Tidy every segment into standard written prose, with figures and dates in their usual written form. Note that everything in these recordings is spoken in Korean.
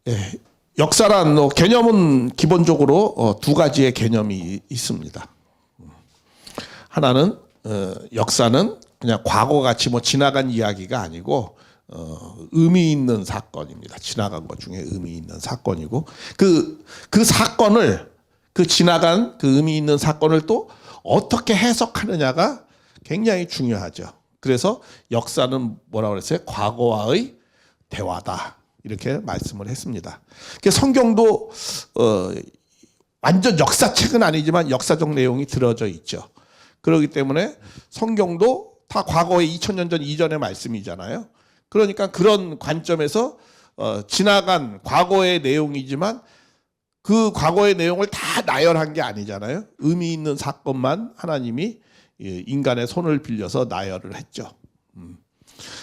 예, 역사란 개념은 기본적으로 두 가지의 개념이 있습니다. 하나는 역사는 그냥 과거같이 뭐 지나간 이야기가 아니고 의미 있는 사건입니다. 지나간 것 중에 의미 있는 사건이고 그 사건을 그 지나간 그 의미 있는 사건을 또 어떻게 해석하느냐가 굉장히 중요하죠. 그래서 역사는 뭐라고 그랬어요? 과거와의 대화다. 이렇게 말씀을 했습니다. 성경도 완전 역사책은 아니지만 역사적 내용이 들어져 있죠. 그렇기 때문에 성경도 다 과거의 2000년 전 이전의 말씀이잖아요. 그러니까 그런 관점에서 지나간 과거의 내용이지만 그 과거의 내용을 다 나열한 게 아니잖아요. 의미 있는 사건만 하나님이 인간의 손을 빌려서 나열을 했죠.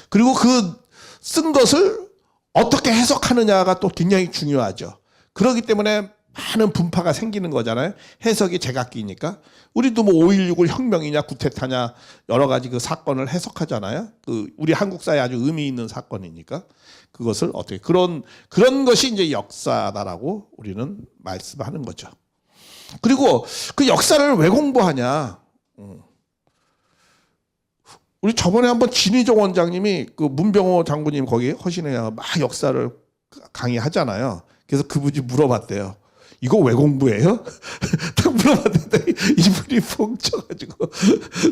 그리고 그 쓴 것을 어떻게 해석하느냐가 또 굉장히 중요하죠. 그렇기 때문에 많은 분파가 생기는 거잖아요. 해석이 제각기니까. 우리도 뭐 5.16을 혁명이냐 구테타냐 여러 가지 그 사건을 해석하잖아요. 우리 한국 사회에 아주 의미 있는 사건이니까 그것을 어떻게 그런 것이 이제 역사다라고 우리는 말씀하는 거죠. 그리고 그 역사를 왜 공부하냐? 우리 저번에 한번 진희종 원장님이 그 문병호 장군님 거기 허신회야 막 역사를 강의하잖아요. 그래서 그분이 물어봤대요. 이거 왜 공부해요? 딱 물어봤는데 이분이 펑 쳐가지고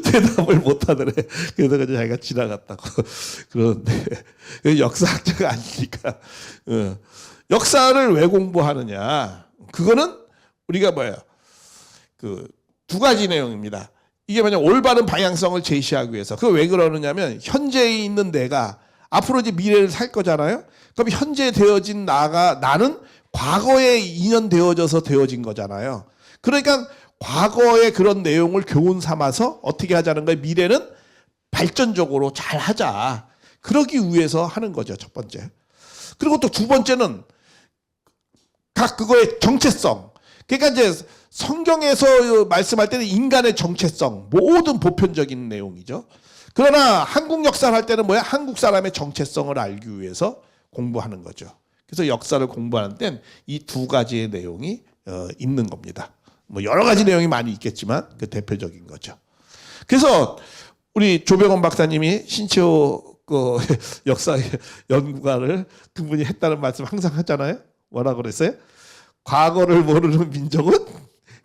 대답을 못하더래. 그래서 자기가 지나갔다고 그러는데 역사학자가 아니니까. 역사를 왜 공부하느냐? 그거는 우리가 그 두 가지 내용입니다. 이게 만약 올바른 방향성을 제시하기 위해서. 그거 왜 그러느냐면 현재에 있는 내가 앞으로 이제 미래를 살 거잖아요. 그럼 현재 되어진 나는 과거에 인연되어져서 되어진 거잖아요. 그러니까 과거의 그런 내용을 교훈 삼아서 어떻게 하자는 거예요? 미래는 발전적으로 잘 하자. 그러기 위해서 하는 거죠. 첫 번째. 그리고 또 두 번째는 각 그거의 정체성. 그러니까 이제 성경에서 말씀할 때는 인간의 정체성, 모든 보편적인 내용이죠. 그러나 한국 역사를 할 때는 뭐야? 한국 사람의 정체성을 알기 위해서 공부하는 거죠. 그래서 역사를 공부하는 데는 이 두 가지의 내용이 있는 겁니다. 뭐 여러 가지 내용이 많이 있겠지만 그 대표적인 거죠. 그래서 우리 조병원 박사님이 신채호 그 역사 연구가를 그분이 했다는 말씀 항상 하잖아요. 뭐라고 그랬어요? 과거를 모르는 민족은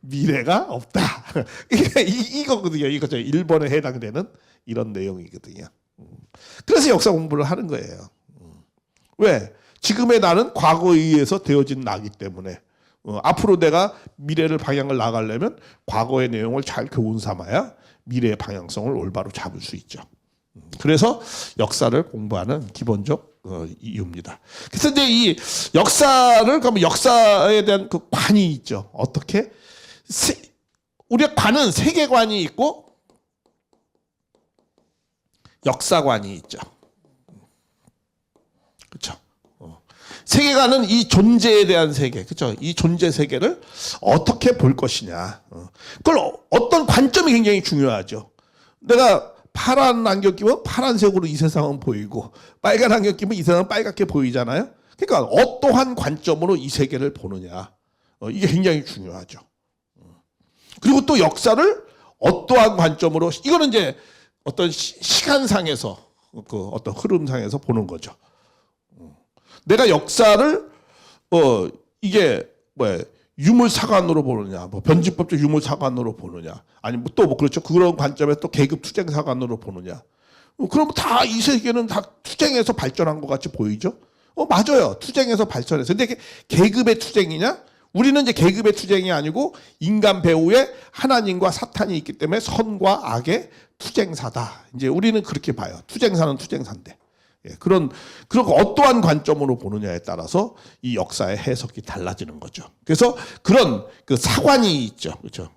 미래가 없다. 이거거든요. 이거죠. 일본에 해당되는 이런 내용이거든요. 그래서 역사 공부를 하는 거예요. 왜? 지금의 나는 과거에 의해서 되어진 나기 때문에 앞으로 내가 미래를 방향을 나가려면 과거의 내용을 잘 교훈 삼아야 미래의 방향성을 올바로 잡을 수 있죠. 그래서 역사를 공부하는 기본적 이유입니다. 그래서 이제 이 역사를 그러면 역사에 대한 그 관이 있죠. 어떻게? 우리의 관은 세계관이 있고 역사관이 있죠. 그렇죠. 세계관은 이 존재에 대한 세계, 그렇죠? 이 존재 세계를 어떻게 볼 것이냐. 그걸 어떤 관점이 굉장히 중요하죠. 내가 파란 안경 끼면 파란색으로 이 세상은 보이고 빨간 안경 끼면 이 세상은 빨갛게 보이잖아요. 그러니까 어떠한 관점으로 이 세계를 보느냐. 이게 굉장히 중요하죠. 그리고 또 역사를 어떠한 관점으로 이거는 이제 어떤 시간상에서 그 어떤 흐름상에서 보는 거죠. 내가 역사를 이게 뭐야 유물사관으로 보느냐, 뭐 변집법적 유물사관으로 보느냐, 아니면 또 뭐 그렇죠. 그런 관점에서 또 계급 투쟁사관으로 보느냐. 그럼 다 이 세계는 다 투쟁에서 발전한 것 같이 보이죠? 맞아요. 투쟁에서 발전해서. 근데 계급의 투쟁이냐? 우리는 이제 계급의 투쟁이 아니고 인간 배후에 하나님과 사탄이 있기 때문에 선과 악의 투쟁사다. 이제 우리는 그렇게 봐요. 투쟁사는 투쟁사인데. 그런 어떠한 관점으로 보느냐에 따라서 이 역사의 해석이 달라지는 거죠. 그래서 그런 그 사관이 있죠. 그렇죠.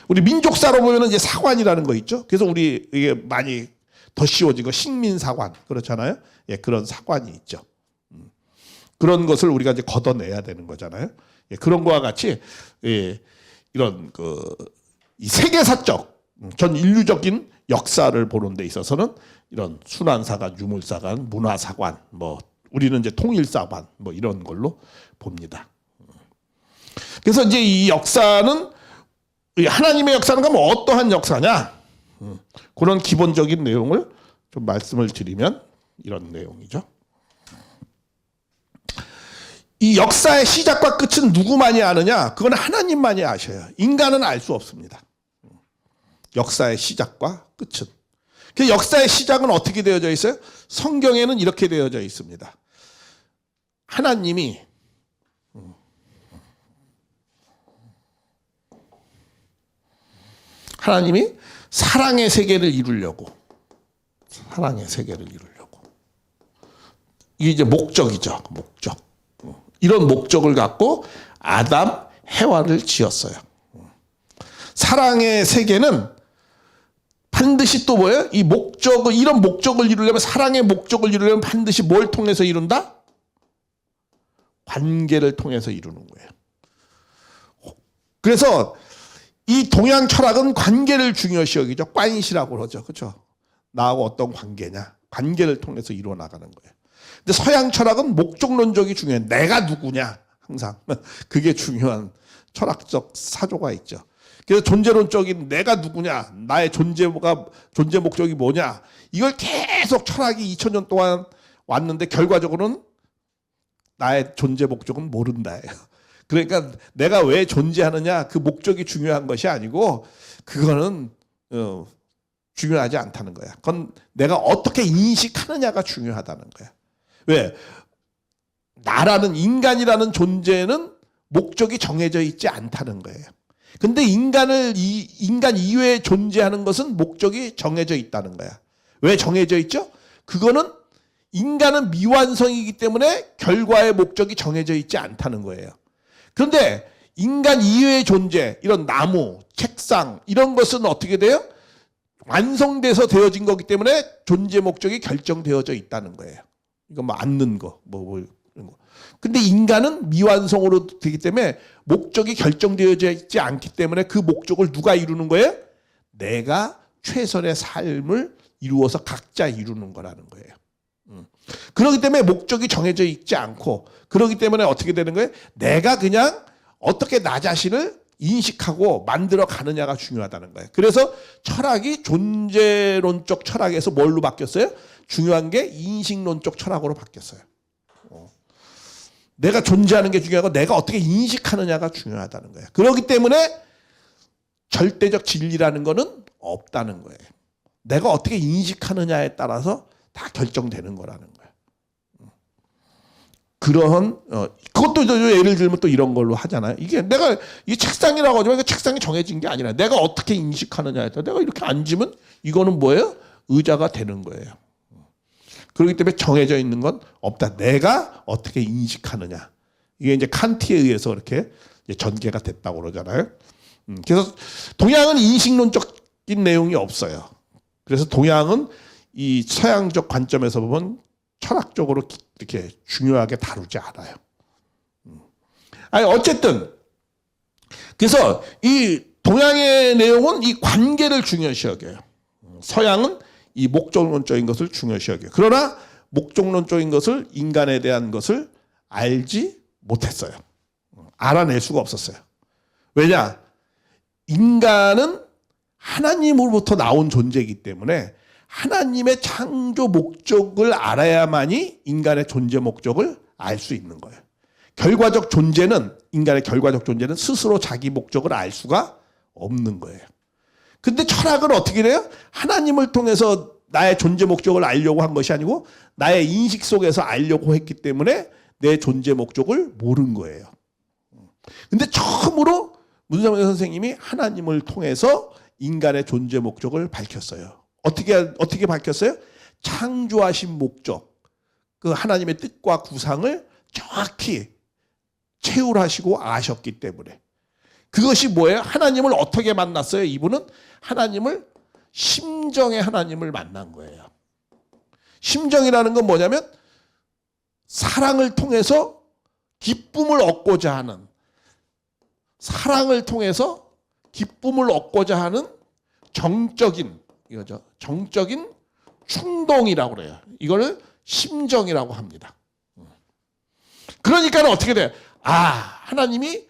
우리 민족사로 보면 이제 사관이라는 거 있죠. 그래서 우리 이게 많이 더 쉬워진 거 식민사관 그렇잖아요. 그런 사관이 있죠. 그런 것을 우리가 이제 걷어내야 되는 거잖아요. 그런 거와 같이 이런 이 세계사적 전 인류적인 역사를 보는 데 있어서는 이런 순환사관, 유물사관, 문화사관, 뭐 우리는 이제 통일사관 뭐 이런 걸로 봅니다. 그래서 이제 이 역사는 하나님의 역사는 그럼 어떠한 역사냐? 그런 기본적인 내용을 좀 말씀을 드리면 이런 내용이죠. 이 역사의 시작과 끝은 누구만이 아느냐? 그건 하나님만이 아셔요. 인간은 알 수 없습니다. 역사의 시작과 끝은. 그 역사의 시작은 어떻게 되어져 있어요? 성경에는 이렇게 되어져 있습니다. 하나님이 사랑의 세계를 이루려고 이게 이제 목적이죠. 목적. 이런 목적을 갖고 아담, 해와를 지었어요. 사랑의 세계는 반드시 또 뭐예요? 이 목적을, 이런 목적을 이루려면, 사랑의 목적을 이루려면 반드시 뭘 통해서 이룬다? 관계를 통해서 이루는 거예요. 그래서 이 동양 철학은 관계를 중요시 여기죠. 관시라고 그러죠. 그렇죠? 나하고 어떤 관계냐? 관계를 통해서 이루어 나가는 거예요. 근데 서양 철학은 목적론적이 중요해요. 내가 누구냐? 항상. 그게 중요한 철학적 사조가 있죠. 그래서 존재론적인 내가 누구냐, 나의 존재 목적이 뭐냐, 이걸 계속 철학이 2000년 동안 왔는데 결과적으로는 나의 존재 목적은 모른다예요. 그러니까 내가 왜 존재하느냐, 그 목적이 중요한 것이 아니고 그거는 중요하지 않다는 거야. 그건 내가 어떻게 인식하느냐가 중요하다는 거야. 왜? 나라는, 인간이라는 존재는 목적이 정해져 있지 않다는 거예요. 근데 인간 이외에 존재하는 것은 목적이 정해져 있다는 거야. 왜 정해져 있죠? 그거는 인간은 미완성이기 때문에 결과의 목적이 정해져 있지 않다는 거예요. 그런데 인간 이외의 존재, 이런 나무, 책상 이런 것은 어떻게 돼요? 완성돼서 되어진 거기 때문에 존재 목적이 결정되어져 있다는 거예요. 이거 뭐 앉는 거, 뭐 이런 거. 근데 인간은 미완성으로 되기 때문에 목적이 결정되어져 있지 않기 때문에 그 목적을 누가 이루는 거예요? 내가 최선의 삶을 이루어서 각자 이루는 거라는 거예요. 그렇기 때문에 목적이 정해져 있지 않고, 그렇기 때문에 어떻게 되는 거예요? 내가 그냥 어떻게 나 자신을 인식하고 만들어 가느냐가 중요하다는 거예요. 그래서 철학이 존재론적 철학에서 뭘로 바뀌었어요? 중요한 게 인식론적 철학으로 바뀌었어요. 내가 존재하는 게 중요하고 내가 어떻게 인식하느냐가 중요하다는 거예요. 그렇기 때문에 절대적 진리라는 거는 없다는 거예요. 내가 어떻게 인식하느냐에 따라서 다 결정되는 거라는 거예요. 그런 그것도 예를 들면 또 이런 걸로 하잖아요. 이게 내가 이 책상이라고 하지만 책상이 정해진 게 아니라 내가 어떻게 인식하느냐에 따라 내가 이렇게 앉으면 이거는 뭐예요? 의자가 되는 거예요. 그렇기 때문에 정해져 있는 건 없다. 내가 어떻게 인식하느냐. 이게 이제 칸트에 의해서 이렇게 전개가 됐다고 그러잖아요. 그래서 동양은 인식론적인 내용이 없어요. 그래서 동양은 이 서양적 관점에서 보면 철학적으로 이렇게 중요하게 다루지 않아요. 아니 어쨌든 그래서 이 동양의 내용은 이 관계를 중요시 여겨요. 서양은 이 목적론적인 것을 중요시 여겨요. 그러나 목적론적인 것을, 인간에 대한 것을 알지 못했어요. 알아낼 수가 없었어요. 왜냐? 인간은 하나님으로부터 나온 존재이기 때문에 하나님의 창조 목적을 알아야만이 인간의 존재 목적을 알 수 있는 거예요. 결과적 존재는, 인간의 결과적 존재는 스스로 자기 목적을 알 수가 없는 거예요. 근데 철학은 어떻게 돼요? 하나님을 통해서 나의 존재 목적을 알려고 한 것이 아니고 나의 인식 속에서 알려고 했기 때문에 내 존재 목적을 모른 거예요. 근데 처음으로 문성현 선생님이 하나님을 통해서 인간의 존재 목적을 밝혔어요. 어떻게 밝혔어요? 창조하신 목적, 그 하나님의 뜻과 구상을 정확히 체울하시고 아셨기 때문에. 그것이 뭐예요? 하나님을 어떻게 만났어요? 이분은 하나님을, 심정의 하나님을 만난 거예요. 심정이라는 건 뭐냐면 사랑을 통해서 기쁨을 얻고자 하는, 사랑을 통해서 기쁨을 얻고자 하는 정적인, 이거죠. 정적인 충동이라고 그래요. 이거를 심정이라고 합니다. 그러니까 어떻게 돼? 하나님이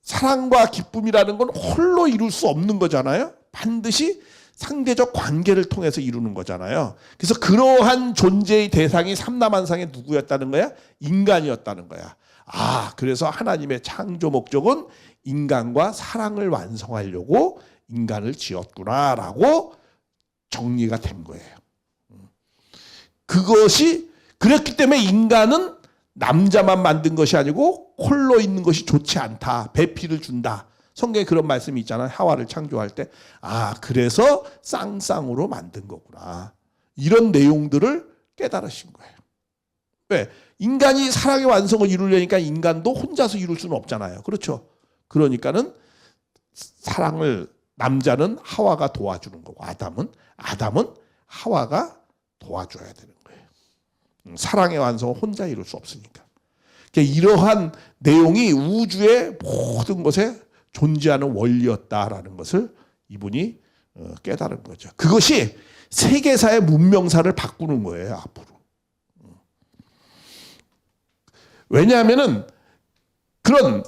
사랑과 기쁨이라는 건 홀로 이룰 수 없는 거잖아요. 반드시 상대적 관계를 통해서 이루는 거잖아요. 그래서 그러한 존재의 대상이 삼라만상에 누구였다는 거야? 인간이었다는 거야. 그래서 하나님의 창조 목적은 인간과 사랑을 완성하려고 인간을 지었구나라고 정리가 된 거예요. 그것이 그렇기 때문에 인간은 남자만 만든 것이 아니고 홀로 있는 것이 좋지 않다. 배필을 준다. 성경에 그런 말씀이 있잖아요. 하와를 창조할 때. 그래서 쌍쌍으로 만든 거구나. 이런 내용들을 깨달으신 거예요. 왜? 인간이 사랑의 완성을 이루려니까 인간도 혼자서 이룰 수는 없잖아요. 그렇죠? 그러니까는 사랑을 남자는 하와가 도와주는 거고 아담은 하와가 도와줘야 되는 거예요. 사랑의 완성은 혼자 이룰 수 없으니까. 그러니까 이러한 내용이 우주의 모든 것에 존재하는 원리였다라는 것을 이분이 깨달은 거죠. 그것이 세계사의 문명사를 바꾸는 거예요, 앞으로. 왜냐하면은 그런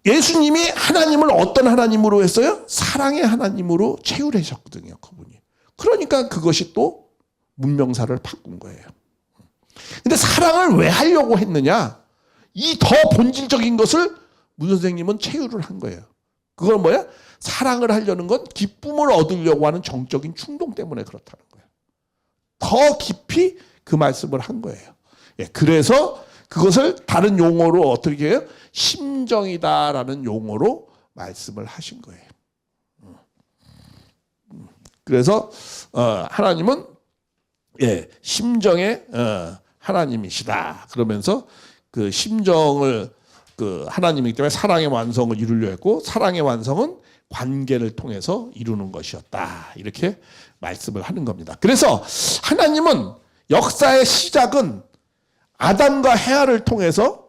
예수님이 하나님을 어떤 하나님으로 했어요? 사랑의 하나님으로 채우려셨거든요, 그분이. 그러니까 그것이 또 문명사를 바꾼 거예요. 근데 사랑을 왜 하려고 했느냐? 이 더 본질적인 것을 문 선생님은 채유를 한 거예요. 그건 뭐야? 사랑을 하려는 건 기쁨을 얻으려고 하는 정적인 충동 때문에 그렇다는 거예요. 더 깊이 그 말씀을 한 거예요. 그래서 그것을 다른 용어로 어떻게 해요? 심정이다라는 용어로 말씀을 하신 거예요. 그래서 하나님은 심정의 하나님이시다. 그러면서 그 심정을 하나님이기 때문에 사랑의 완성을 이루려 했고 사랑의 완성은 관계를 통해서 이루는 것이었다. 이렇게 말씀을 하는 겁니다. 그래서 하나님은 역사의 시작은 아담과 헤아를 통해서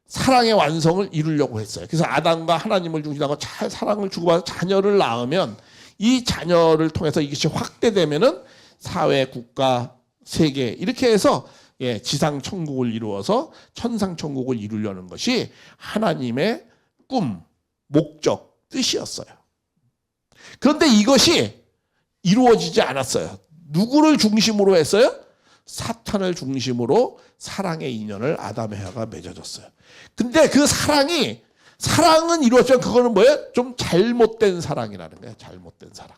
사랑의 완성을 이루려고 했어요. 그래서 아담과 하나님을 중심하고 잘 사랑을 주고받아서 자녀를 낳으면 이 자녀를 통해서 이것이 확대되면은 사회, 국가, 세계 이렇게 해서 지상 천국을 이루어서 천상 천국을 이루려는 것이 하나님의 꿈, 목적, 뜻이었어요. 그런데 이것이 이루어지지 않았어요. 누구를 중심으로 했어요? 사탄을 중심으로 사랑의 인연을 아담 헤아가 맺어졌어요. 근데 그 사랑은 이루어지면 그거는 뭐예요? 좀 잘못된 사랑이라는 거예요. 잘못된 사랑.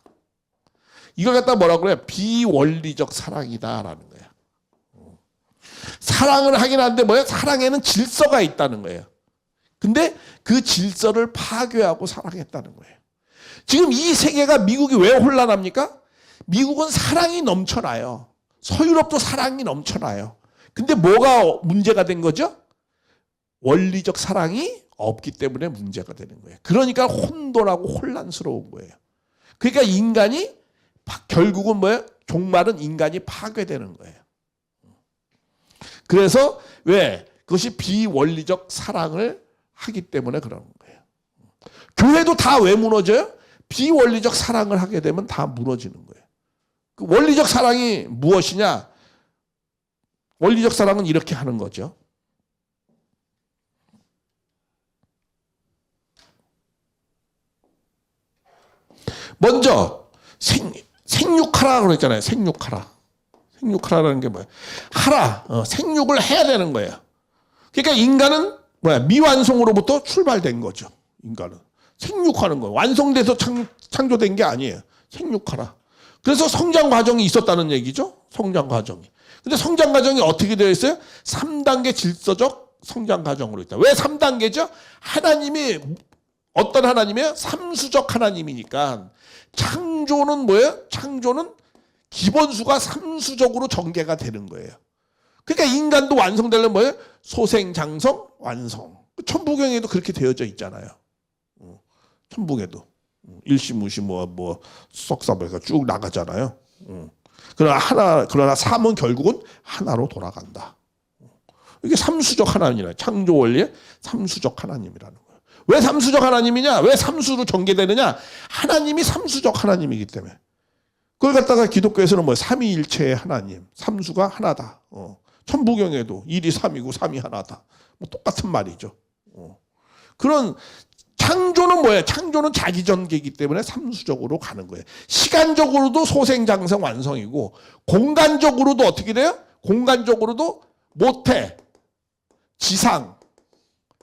이걸 갖다 뭐라고 그래요? 비원리적 사랑이다라는 거예요. 사랑을 하긴 하는데 뭐예요? 사랑에는 질서가 있다는 거예요. 근데 그 질서를 파괴하고 사랑했다는 거예요. 지금 이 세계가 미국이 왜 혼란합니까? 미국은 사랑이 넘쳐나요. 서유럽도 사랑이 넘쳐나요. 근데 뭐가 문제가 된 거죠? 원리적 사랑이 없기 때문에 문제가 되는 거예요. 그러니까 혼돈하고 혼란스러운 거예요. 그러니까 인간이 결국은 뭐예요? 종말은 인간이 파괴되는 거예요. 그래서 왜? 그것이 비원리적 사랑을 하기 때문에 그러는 거예요. 교회도 다 왜 무너져요? 비원리적 사랑을 하게 되면 다 무너지는 거예요. 그 원리적 사랑이 무엇이냐? 원리적 사랑은 이렇게 하는 거죠. 먼저 생육하라 그랬잖아요. 생육하라. 생육하라는 게 뭐예요? 생육을 해야 되는 거예요. 그러니까 인간은 미완성으로부터 출발된 거죠. 인간은 생육하는 거예요. 완성돼서 창조된 게 아니에요. 생육하라. 그래서 성장 과정이 있었다는 얘기죠. 성장 과정이. 근데 성장 과정이 어떻게 되어 있어요? 3단계 질서적 성장 과정으로 있다. 왜 3단계죠? 하나님이 어떤 하나님이에요? 삼수적 하나님이니까 창조는 뭐예요? 창조는 기본수가 삼수적으로 전개가 되는 거예요. 그러니까 인간도 완성되려면 뭐예요? 소생장성 완성. 천부경에도 그렇게 되어져 있잖아요. 천부경에도 일시무시 석사배가 쭉 나가잖아요. 그러나 삶은 결국은 하나로 돌아간다. 이게 삼수적 하나님이라 창조 원리의 삼수적 하나님이라는 거예요. 왜 삼수적 하나님이냐? 왜 삼수로 전개되느냐? 하나님이 삼수적 하나님이기 때문에. 그걸 갖다가 기독교에서는 삼위일체의 하나님, 삼수가 하나다. 천부경에도 1이 3이고 3이 하나다. 뭐 똑같은 말이죠. 그런 창조는 뭐예요? 창조는 자기 전개이기 때문에 삼수적으로 가는 거예요. 시간적으로도 소생장성 완성이고 공간적으로도 어떻게 돼요? 공간적으로도 모태, 지상,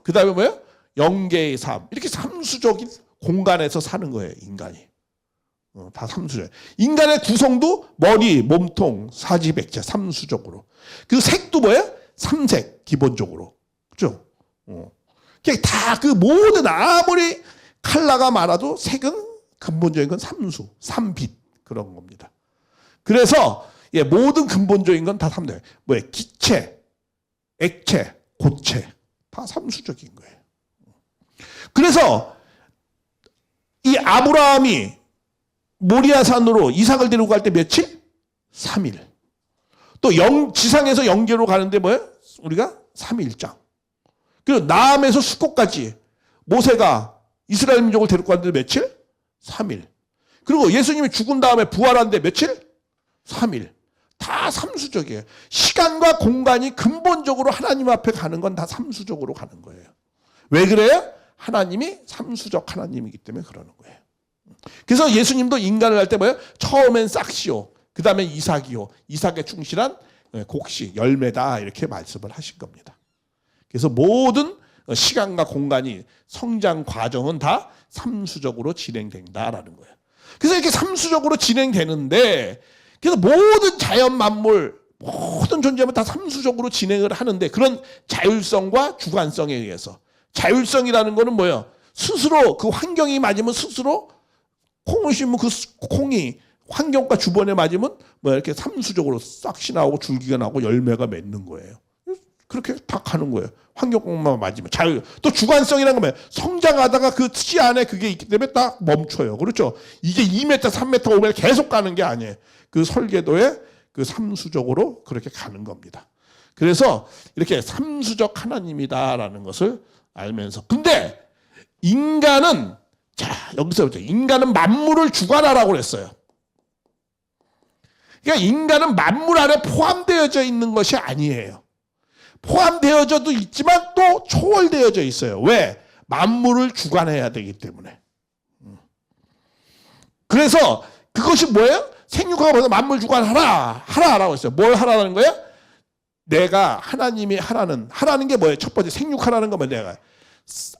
그 다음에 뭐예요? 영계의 삶. 이렇게 삼수적인 공간에서 사는 거예요, 인간이. 다 삼수적. 인간의 구성도 머리, 몸통, 사지백체 삼수적으로. 그 색도 뭐예요? 삼색 기본적으로. 그죠? 다 그 모든 아무리 컬러가 많아도 색은 근본적인 건 삼수, 삼빛 그런 겁니다. 그래서 모든 근본적인 건 다 삼수. 뭐예요? 기체, 액체, 고체 다 삼수적인 거예요. 그래서 이 아브라함이 모리아산으로 이삭을 데리고 갈 때 며칠? 3일. 또 지상에서 영계로 가는데 뭐예요? 우리가 3일장. 그리고 남에서 수코까지 모세가 이스라엘 민족을 데리고 갔는데 며칠? 3일. 그리고 예수님이 죽은 다음에 부활하는데 며칠? 3일. 다 삼수적이에요. 시간과 공간이 근본적으로 하나님 앞에 가는 건 다 삼수적으로 가는 거예요. 왜 그래요? 하나님이 삼수적 하나님이기 때문에 그러는 거예요. 그래서 예수님도 인간을 할 때 뭐예요? 처음엔 싹시오. 그 다음에 이삭이요. 이삭에 충실한 곡식, 열매다 이렇게 말씀을 하신 겁니다. 그래서 모든 시간과 공간이 성장 과정은 다 삼수적으로 진행된다라는 거예요. 그래서 이렇게 삼수적으로 진행되는데 그래서 모든 자연 만물 모든 존재는 다 삼수적으로 진행을 하는데 그런 자율성과 주관성에 의해서 자율성이라는 거는 뭐예요? 스스로 그 환경이 맞으면 스스로 콩을 심으면 그 콩이 환경과 주변에 맞으면 뭐 이렇게 삼수적으로 싹시 나오고 줄기가 나오고 열매가 맺는 거예요. 그렇게 다 가는 거예요. 환경만 맞으면. 자유. 또 주관성이라는 건 뭐예요? 성장하다가 그 씨 안에 그게 있기 때문에 딱 멈춰요. 그렇죠? 이게 2m, 3m, 5m 계속 가는 게 아니에요. 그 설계도에 그 삼수적으로 그렇게 가는 겁니다. 그래서 이렇게 삼수적 하나님이다라는 것을 알면서. 근데 인간은 자, 여기서부터 인간은 만물을 주관하라고 그랬어요. 그러니까 인간은 만물 안에 포함되어져 있는 것이 아니에요. 포함되어져도 있지만 또 초월되어져 있어요. 왜? 만물을 주관해야 되기 때문에. 그래서 그것이 뭐예요? 생육하고 벌써 만물 주관하라. 하라라고 했어요. 뭘 하라는 거예요? 내가 하나님이 하라는 게 뭐예요? 첫 번째 생육하라는 거면 내가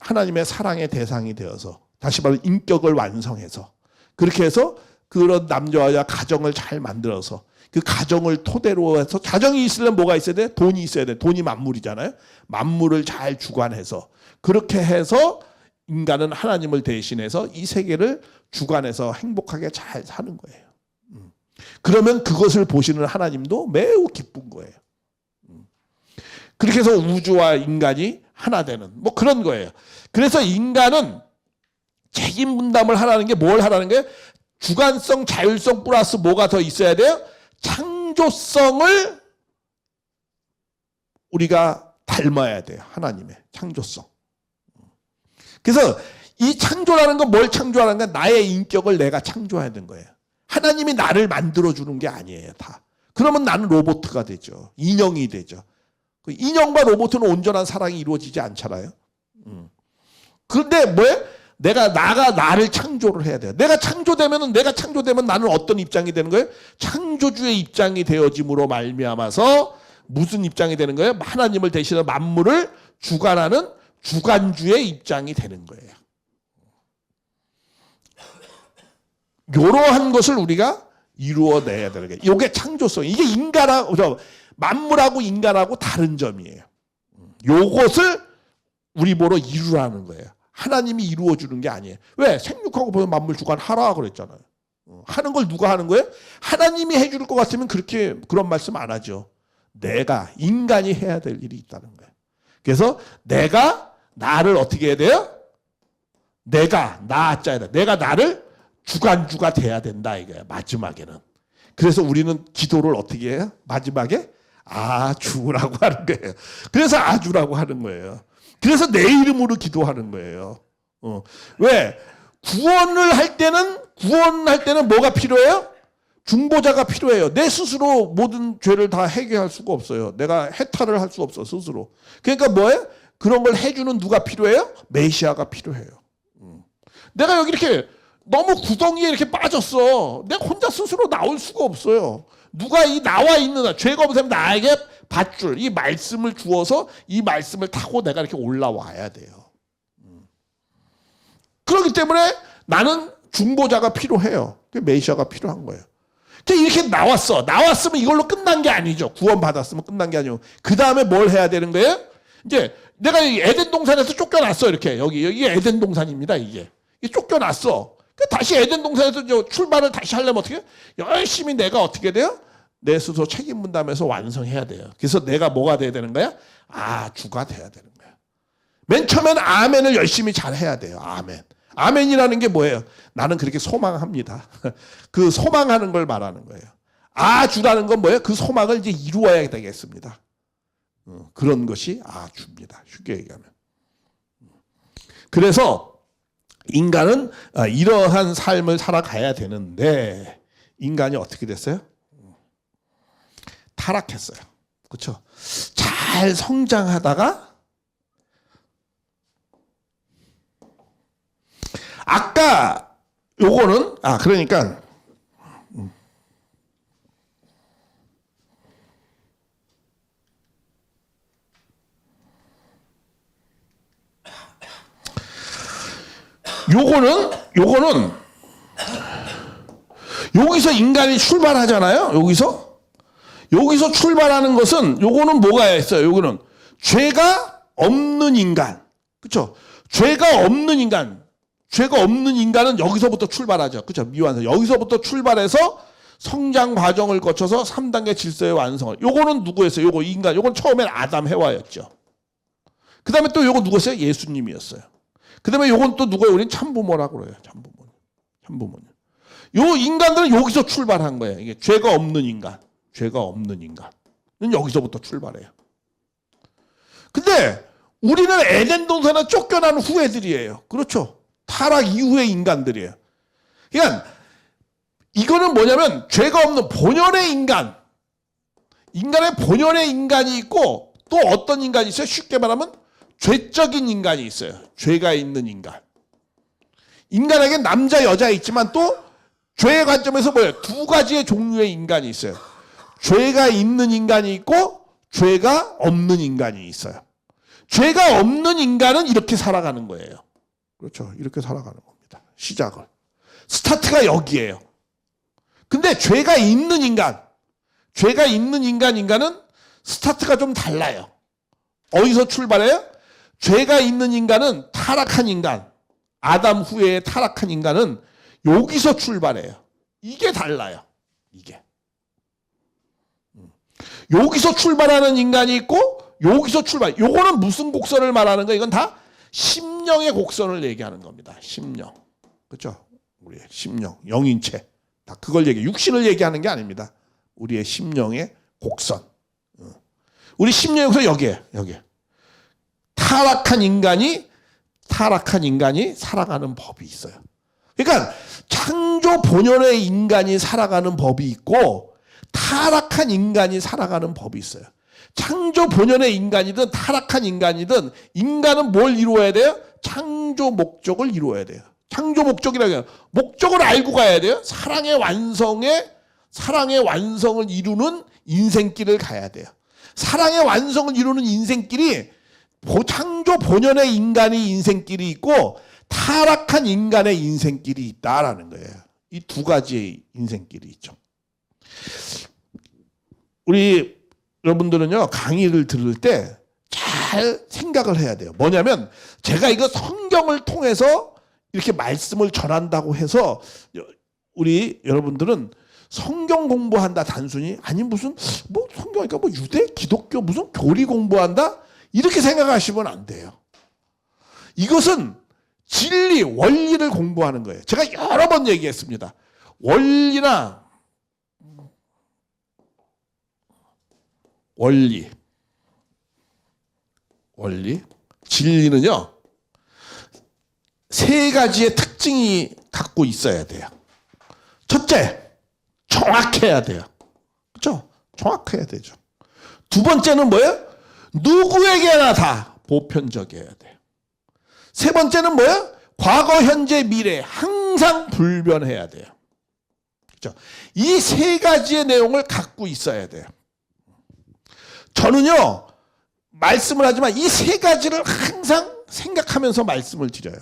하나님의 사랑의 대상이 되어서 다시 말해 인격을 완성해서 그렇게 해서 그런 남자와 여자 가정을 잘 만들어서 그 가정을 토대로 해서 가정이 있으려면 뭐가 있어야 돼? 돈이 있어야 돼. 돈이 만물이잖아요. 만물을 잘 주관해서 그렇게 해서 인간은 하나님을 대신해서 이 세계를 주관해서 행복하게 잘 사는 거예요. 그러면 그것을 보시는 하나님도 매우 기쁜 거예요. 그렇게 해서 우주와 인간이 하나 되는 뭐 그런 거예요. 그래서 인간은 책임 분담을 하라는 게 뭘 하라는 거예요? 주관성, 자율성 플러스 뭐가 더 있어야 돼요? 창조성을 우리가 닮아야 돼요. 하나님의 창조성. 그래서 이 창조라는 건 뭘 창조하는 건 나의 인격을 내가 창조해야 되는 거예요. 하나님이 나를 만들어주는 게 아니에요. 다. 그러면 나는 로봇가 되죠. 인형이 되죠. 그 인형과 로봇은 온전한 사랑이 이루어지지 않잖아요. 그런데 뭐예요? 나가 나를 창조를 해야 돼요. 내가 창조되면 나는 어떤 입장이 되는 거예요? 창조주의 입장이 되어짐으로 말미암아서 무슨 입장이 되는 거예요? 하나님을 대신해 만물을 주관하는 주관주의 입장이 되는 거예요. 이러한 것을 우리가 이루어내야 되는 거예요. 이게 창조성. 이게 만물하고 인간하고 다른 점이에요. 요것을 우리 보러 이루라는 거예요. 하나님이 이루어주는 게 아니에요. 왜? 생육하고 보면 만물 주관하라 그랬잖아요. 하는 걸 누가 하는 거예요? 하나님이 해줄 것 같으면 그런 말씀 안 하죠. 인간이 해야 될 일이 있다는 거예요. 그래서 내가 나를 어떻게 해야 돼요? 내가 나를 주관주가 돼야 된다 이거예요. 마지막에는. 그래서 우리는 기도를 어떻게 해요? 마지막에 아주라고 하는 거예요. 그래서 아주라고 하는 거예요. 그래서 내 이름으로 기도하는 거예요. 왜? 구원할 때는 뭐가 필요해요? 중보자가 필요해요. 내 스스로 모든 죄를 다 해결할 수가 없어요. 내가 해탈을 할 수 없어 스스로. 그러니까 뭐예요? 그런 걸 해주는 누가 필요해요? 메시아가 필요해요. 내가 여기 이렇게 너무 구덩이에 이렇게 빠졌어. 내가 혼자 스스로 나올 수가 없어요. 누가 이 나와 있는 죄가 없으면 나에게 밧줄, 이 말씀을 주어서 이 말씀을 타고 내가 이렇게 올라와야 돼요. 그렇기 때문에 나는 중보자가 필요해요. 메시아가 필요한 거예요. 이렇게 나왔어. 나왔으면 이걸로 끝난 게 아니죠. 구원 받았으면 끝난 게 아니고 그 다음에 뭘 해야 되는 거예요? 이제 내가 에덴 동산에서 쫓겨났어. 이렇게 여기 에덴 동산입니다. 이게 쫓겨났어. 다시 에덴 동산에서 출발을 다시 하려면 어떻게 해요? 열심히 내가 어떻게 돼요? 내 스스로 책임 분담해서 완성해야 돼요. 그래서 내가 뭐가 돼야 되는 거야? 주가 돼야 되는 거야. 맨 처음엔 아멘을 열심히 잘 해야 돼요. 아멘. 아멘이라는 게 뭐예요? 나는 그렇게 소망합니다. 그 소망하는 걸 말하는 거예요. 주라는 건 뭐예요? 그 소망을 이제 이루어야 되겠습니다. 그런 것이 주입니다. 쉽게 얘기하면. 그래서 인간은 이러한 삶을 살아가야 되는데 인간이 어떻게 됐어요? 타락했어요. 그렇죠? 잘 성장하다가 아까 요거는 그러니까 요거는 여기서 인간이 출발하잖아요. 여기서 출발하는 것은 요거는 뭐가 있어요? 요거는 죄가 없는 인간. 그렇죠? 죄가 없는 인간은 여기서부터 출발하죠. 그렇죠? 미완성. 여기서부터 출발해서 성장 과정을 거쳐서 3단계 질서의 완성을. 요거는 누구였어요? 요거 인간. 요건 처음엔 아담 해와였죠. 그다음에 또 요거 누구였어요? 예수님이었어요. 그다음에 요건 또 누구예요? 우리는 참부모라고 그래요. 참부모. 요 인간들은 여기서 출발한 거예요. 이게 죄가 없는 인간은 여기서부터 출발해요. 근데 우리는 에덴 동산에 쫓겨난 후예들이에요. 그렇죠? 타락 이후의 인간들이에요. 그러니까 이거는 뭐냐면 죄가 없는 본연의 인간. 인간의 본연의 인간이 있고 또 어떤 인간이 있어요? 쉽게 말하면 죄적인 인간이 있어요. 죄가 있는 인간. 인간에게 남자, 여자 있지만 또 죄의 관점에서 뭐예요? 두 가지의 종류의 인간이 있어요. 죄가 있는 인간이 있고 죄가 없는 인간이 있어요. 죄가 없는 인간은 이렇게 살아가는 거예요. 그렇죠. 이렇게 살아가는 겁니다. 시작을. 스타트가 여기예요. 근데 죄가 있는 인간은 스타트가 좀 달라요. 어디서 출발해요? 죄가 있는 인간은 타락한 인간, 아담 후에 타락한 인간은 여기서 출발해요. 이게 달라요. 이게. 여기서 출발하는 인간이 있고 여기서 출발. 요거는 무슨 곡선을 말하는 거예요? 이건 다 심령의 곡선을 얘기하는 겁니다. 심령. 그렇죠? 우리의 심령, 영인체. 다 그걸 육신을 얘기하는 게 아닙니다. 우리의 심령의 곡선. 우리 심령의 곡선 여기에. 타락한 인간이 살아가는 법이 있어요. 그러니까 창조 본연의 인간이 살아가는 법이 있고 타락한 인간이 살아가는 법이 있어요. 창조 본연의 인간이든 타락한 인간이든 인간은 뭘 이루어야 돼요? 창조 목적을 이루어야 돼요. 창조 목적이라는 게 목적을 알고 가야 돼요. 사랑의 완성을 이루는 인생길을 가야 돼요. 사랑의 완성을 이루는 인생길이 창조 본연의 인간의 인생길이 있고 타락한 인간의 인생길이 있다라는 거예요. 이 두 가지의 인생길이 있죠. 우리 여러분들은요, 강의를 들을 때 잘 생각을 해야 돼요. 뭐냐면 제가 이거 성경을 통해서 이렇게 말씀을 전한다고 해서 우리 여러분들은 성경 공부한다 단순히 무슨 성경이니까 유대 기독교 무슨 교리 공부한다 이렇게 생각하시면 안 돼요. 이것은 진리 원리를 공부하는 거예요. 제가 여러 번 얘기했습니다. 원리 진리는요 세 가지의 특징이 갖고 있어야 돼요. 첫째 정확해야 돼요. 그렇죠? 정확해야 되죠. 두 번째는 뭐예요? 누구에게나 다 보편적이어야 돼요. 세 번째는 뭐예요? 과거, 현재, 미래 항상 불변해야 돼요. 그렇죠? 이 세 가지의 내용을 갖고 있어야 돼요. 저는요, 말씀을 하지만 이 세 가지를 항상 생각하면서 말씀을 드려요.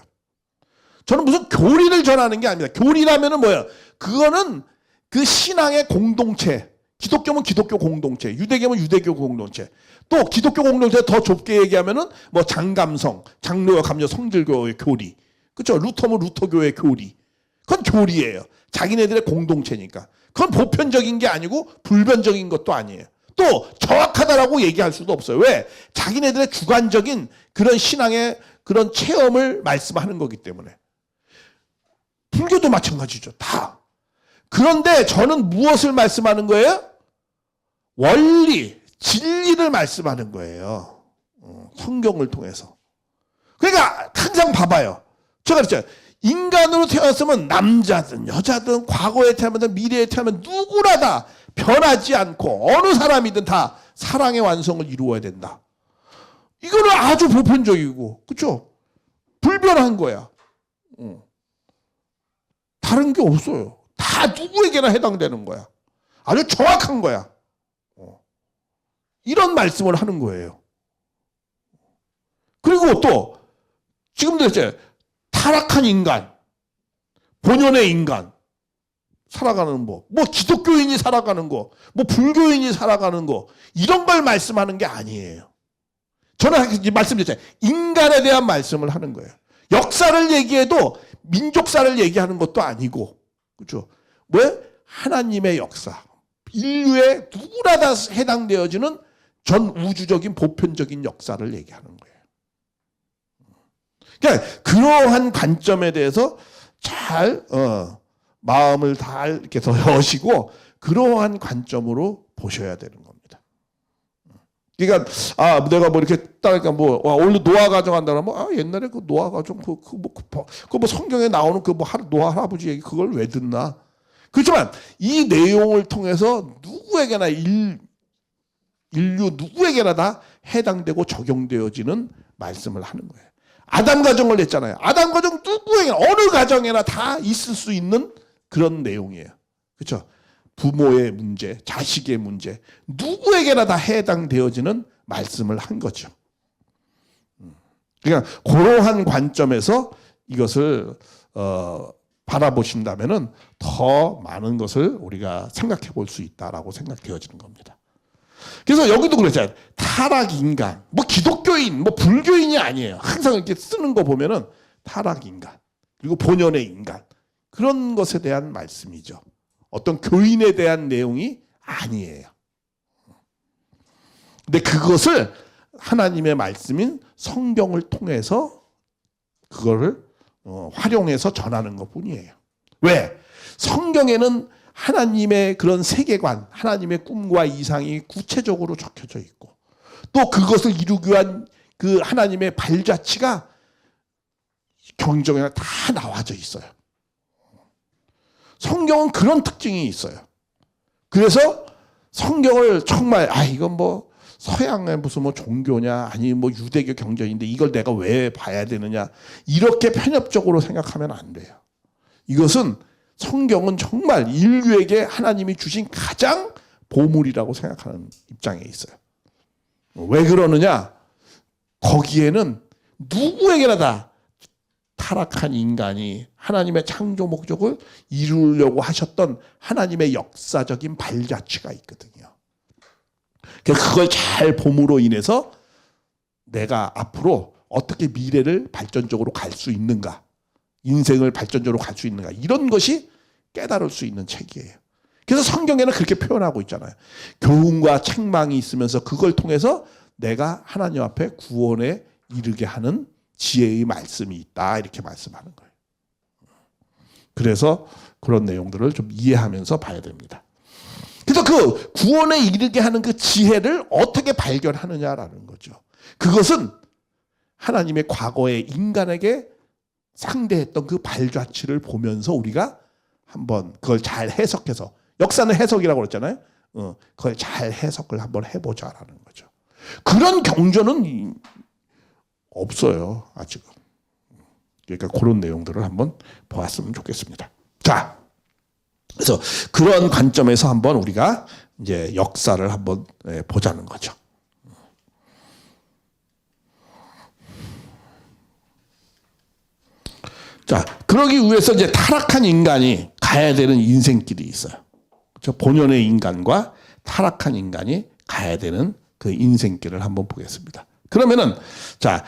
저는 무슨 교리를 전하는 게 아닙니다. 교리라면은 뭐예요? 그거는 그 신앙의 공동체. 기독교면 기독교 공동체, 유대교면 유대교 공동체. 또 기독교 공동체 더 좁게 얘기하면은 뭐 장감성, 장로와 감려 성질교의 교리. 그렇죠? 루터면 루터교의 교리. 그건 교리예요. 자기네들의 공동체니까. 그건 보편적인 게 아니고 불변적인 것도 아니에요. 또 정확하다라고 얘기할 수도 없어요. 왜? 자기네들의 주관적인 그런 신앙의 그런 체험을 말씀하는 거기 때문에. 불교도 마찬가지죠. 다. 그런데 저는 무엇을 말씀하는 거예요? 원리, 진리를 말씀하는 거예요. 성경을 통해서. 그러니까 항상 봐봐요. 제가 그랬죠. 인간으로 태어났으면 남자든 여자든 과거에 태어나든 미래에 태어나면 누구나 다 변하지 않고 어느 사람이든 다 사랑의 완성을 이루어야 된다. 이거는 아주 보편적이고, 그렇죠? 불변한 거야. 다른 게 없어요. 다 누구에게나 해당되는 거야. 아주 정확한 거야. 이런 말씀을 하는 거예요. 그리고 또 지금도 이제 타락한 인간, 본연의 인간 살아가는 뭐 기독교인이 살아가는 거, 뭐 불교인이 살아가는 거 이런 걸 말씀하는 게 아니에요. 저는 말씀드렸잖아요. 인간에 대한 말씀을 하는 거예요. 역사를 얘기해도 민족사를 얘기하는 것도 아니고, 그렇죠? 왜? 하나님의 역사, 인류에 누구나 다 해당되어지는 전 우주적인 보편적인 역사를 얘기하는 거예요. 그러니까 그러한 관점에 대해서 잘 마음을 다 이렇게 더 여시고 그러한 관점으로 보셔야 되는 겁니다. 그러니까 내가 뭐 이렇게 따니까 뭐 원래 노아 가정 한다면 옛날에 그 노아 가정 그 성경에 나오는 그 뭐 노아 할아버지 얘기 그걸 왜 듣나? 그렇지만 이 내용을 통해서 누구에게나 인류 누구에게나 다 해당되고 적용되어지는 말씀을 하는 거예요. 아담 가정을 냈잖아요. 아담 가정 누구에게나 어느 가정에나 다 있을 수 있는 그런 내용이에요. 그렇죠? 부모의 문제, 자식의 문제 누구에게나 다 해당되어지는 말씀을 한 거죠. 그러니까 그러한 관점에서 이것을 바라보신다면은 더 많은 것을 우리가 생각해 볼 수 있다라고 생각되어지는 겁니다. 그래서 여기도 그랬잖아요. 타락 인간, 뭐 기독교인, 뭐 불교인이 아니에요. 항상 이렇게 쓰는 거 보면은 타락 인간, 그리고 본연의 인간 그런 것에 대한 말씀이죠. 어떤 교인에 대한 내용이 아니에요. 근데 그것을 하나님의 말씀인 성경을 통해서 그거를 활용해서 전하는 것뿐이에요. 왜? 성경에는 하나님의 그런 세계관, 하나님의 꿈과 이상이 구체적으로 적혀져 있고 또 그것을 이루기 위한 그 하나님의 발자취가 경전에 다 나와져 있어요. 성경은 그런 특징이 있어요. 그래서 성경을 정말 이건 뭐 서양의 무슨 뭐 종교냐 아니 뭐 유대교 경전인데 이걸 내가 왜 봐야 되느냐 이렇게 편협적으로 생각하면 안 돼요. 이것은 성경은 정말 인류에게 하나님이 주신 가장 보물이라고 생각하는 입장에 있어요. 왜 그러느냐? 거기에는 누구에게나 다 타락한 인간이 하나님의 창조 목적을 이루려고 하셨던 하나님의 역사적인 발자취가 있거든요. 그걸 잘 봄으로 인해서 내가 앞으로 어떻게 미래를 발전적으로 갈 수 있는가, 인생을 발전적으로 갈 수 있는가 이런 것이 깨달을 수 있는 책이에요. 그래서 성경에는 그렇게 표현하고 있잖아요. 교훈과 책망이 있으면서 그걸 통해서 내가 하나님 앞에 구원에 이르게 하는 지혜의 말씀이 있다 이렇게 말씀하는 거예요. 그래서 그런 내용들을 좀 이해하면서 봐야 됩니다. 그래서 그 구원에 이르게 하는 그 지혜를 어떻게 발견하느냐라는 거죠. 그것은 하나님의 과거에 인간에게 상대했던 그 발자취를 보면서 우리가 한번 그걸 잘 해석해서 역사는 해석이라고 그랬잖아요. 그걸 잘 해석을 한번 해보자라는 거죠. 그런 경전은 없어요, 아직은. 그러니까 그런 내용들을 한번 보았으면 좋겠습니다. 자, 그래서 그런 관점에서 한번 우리가 이제 역사를 한번 보자는 거죠. 자, 그러기 위해서 이제 타락한 인간이 가야 되는 인생길이 있어요. 그렇죠? 본연의 인간과 타락한 인간이 가야 되는 그 인생길을 한번 보겠습니다. 그러면은, 자,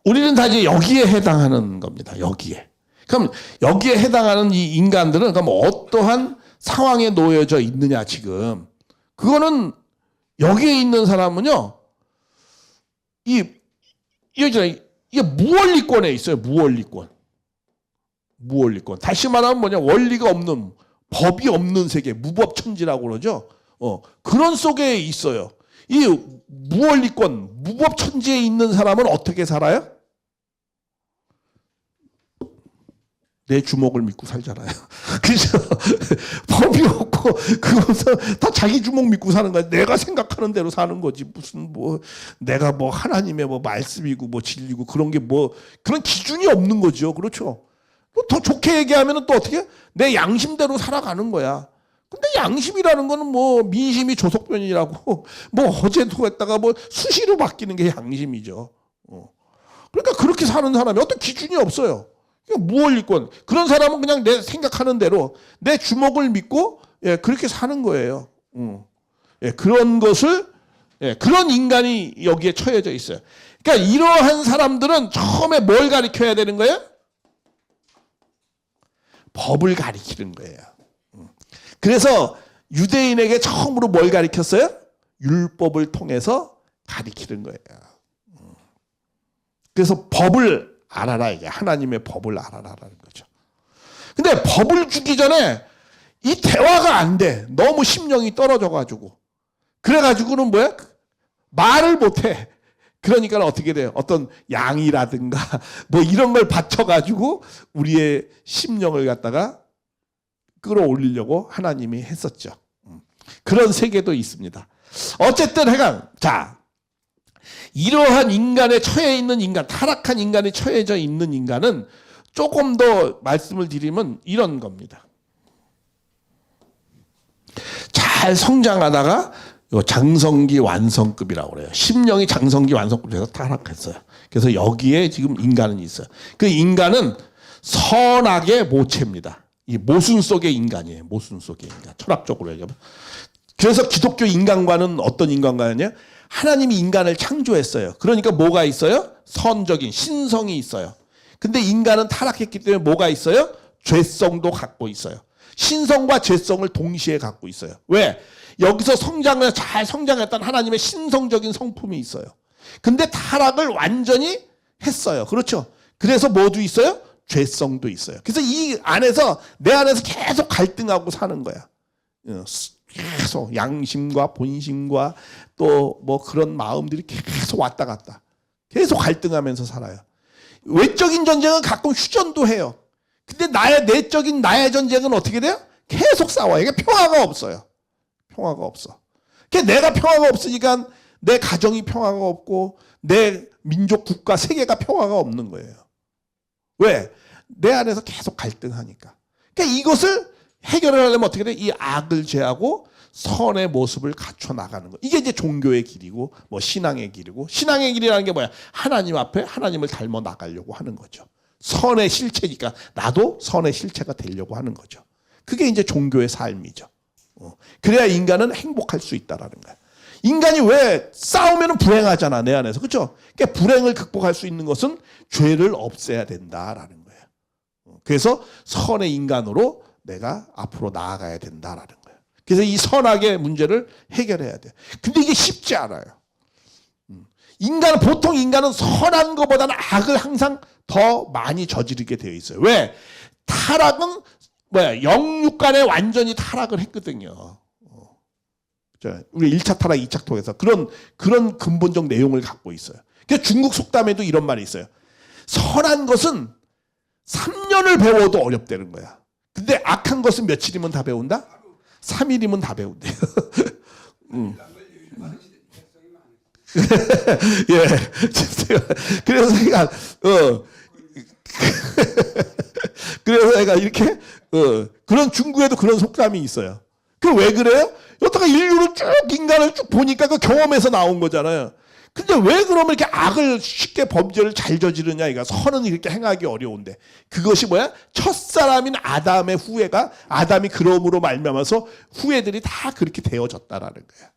우리는 다 이제 여기에 해당하는 겁니다. 여기에. 그럼 여기에 해당하는 이 인간들은 그럼 어떠한 상황에 놓여져 있느냐, 지금. 그거는 여기에 있는 사람은요, 이게 무원리권에 있어요, 무원리권. 무원리권. 다시 말하면 뭐냐, 원리가 없는, 법이 없는 세계, 무법천지라고 그러죠. 그런 속에 있어요. 이 무원리권, 무법천지에 있는 사람은 어떻게 살아요? 내 주먹을 믿고 살잖아요. 그죠? 법이 없고, 그것은 다 자기 주먹 믿고 사는 거야. 내가 생각하는 대로 사는 거지. 무슨 내가 하나님의 말씀이고, 진리고, 그런 게 그런 기준이 없는 거죠. 그렇죠? 더 좋게 얘기하면 또 어떻게? 내 양심대로 살아가는 거야. 근데 양심이라는 거는 민심이 조속변이라고, 어제도 했다가 수시로 바뀌는 게 양심이죠. 그러니까 그렇게 사는 사람이 어떤 기준이 없어요. 무원리권. 그런 사람은 그냥 내 생각하는 대로 내 주먹을 믿고 그렇게 사는 거예요. 그런 것을 그런 인간이 여기에 처해져 있어요. 그러니까 이러한 사람들은 처음에 뭘 가르쳐야 되는 거예요? 법을 가리키는 거예요. 그래서 유대인에게 처음으로 뭘 가리켰어요? 율법을 통해서 가리키는 거예요. 그래서 법을 알아라, 이게 하나님의 법을 알아라라는 거죠. 근데 법을 주기 전에 이 대화가 안 돼. 너무 심령이 떨어져가지고. 그래가지고는 뭐야? 말을 못해. 그러니까 어떻게 돼요? 어떤 양이라든가 이런 걸 바쳐가지고 우리의 심령을 갖다가 끌어올리려고 하나님이 했었죠. 그런 세계도 있습니다. 어쨌든 해강, 자, 이러한 인간에 처해 있는 인간, 타락한 인간에 처해져 있는 인간은 조금 더 말씀을 드리면 이런 겁니다. 잘 성장하다가 장성기 완성급이라고 그래요. 심령이 장성기 완성급에서 타락했어요. 그래서 여기에 지금 인간은 있어요. 그 인간은 선악의 모체입니다. 이 모순 속의 인간이에요. 모순 속의 인간. 철학적으로 얘기하면. 그래서 기독교 인간관은 어떤 인간관이냐? 하나님이 인간을 창조했어요. 그러니까 뭐가 있어요? 선적인 신성이 있어요. 근데 인간은 타락했기 때문에 뭐가 있어요? 죄성도 갖고 있어요. 신성과 죄성을 동시에 갖고 있어요. 왜? 여기서 잘 성장했던 하나님의 신성적인 성품이 있어요. 근데 타락을 완전히 했어요. 그렇죠? 그래서 뭐도 있어요? 죄성도 있어요. 그래서 이 안에서, 내 안에서 계속 갈등하고 사는 거야. 계속 양심과 본심과 또 그런 마음들이 계속 왔다 갔다. 계속 갈등하면서 살아요. 외적인 전쟁은 가끔 휴전도 해요. 근데 내적인 나의 전쟁은 어떻게 돼요? 계속 싸워요. 이게 평화가 없어요. 평화가 없어. 내가 평화가 없으니까 내 가정이 평화가 없고 내 민족, 국가, 세계가 평화가 없는 거예요. 왜? 내 안에서 계속 갈등하니까. 그러니까 이것을 해결을 하려면 어떻게 돼? 이 악을 제하고 선의 모습을 갖춰 나가는 거. 이게 이제 종교의 길이고 신앙의 길이고, 신앙의 길이라는 게 뭐야? 하나님 앞에 하나님을 닮아 나가려고 하는 거죠. 선의 실체니까 나도 선의 실체가 되려고 하는 거죠. 그게 이제 종교의 삶이죠. 그래야 인간은 행복할 수 있다라는 거야. 인간이 왜 싸우면 불행하잖아, 내 안에서. 그렇죠? 그러니까 불행을 극복할 수 있는 것은 죄를 없애야 된다라는 거예요. 그래서 선의 인간으로 내가 앞으로 나아가야 된다라는 거예요. 그래서 이 선악의 문제를 해결해야 돼. 근데 이게 쉽지 않아요. 보통 인간은 선한 것보다는 악을 항상 더 많이 저지르게 되어 있어요. 왜? 타락은 영육간에 완전히 타락을 했거든요. 우리 1차 타락, 2차 타락에서 그런 근본적 내용을 갖고 있어요. 그래서 중국 속담에도 이런 말이 있어요. 선한 것은 3년을 배워도 어렵다는 거야. 근데 악한 것은 며칠이면 다 배운다? 3일이면 다 배운대요. 예. 그래서 그래서 이렇게 그런 중국에도 그런 속담이 있어요. 그 왜 그래요? 여태가 인류를 쭉 인간을 쭉 보니까 그 경험에서 나온 거잖아요. 근데 왜 그러면 이렇게 악을 쉽게 범죄를 잘 저지르냐 이거 선은 이렇게 행하기 어려운데 그것이 뭐야? 첫사람인 아담의 후예가 아담이 그럼으로 말미암아서 후예들이 다 그렇게 되어졌다라는 거야.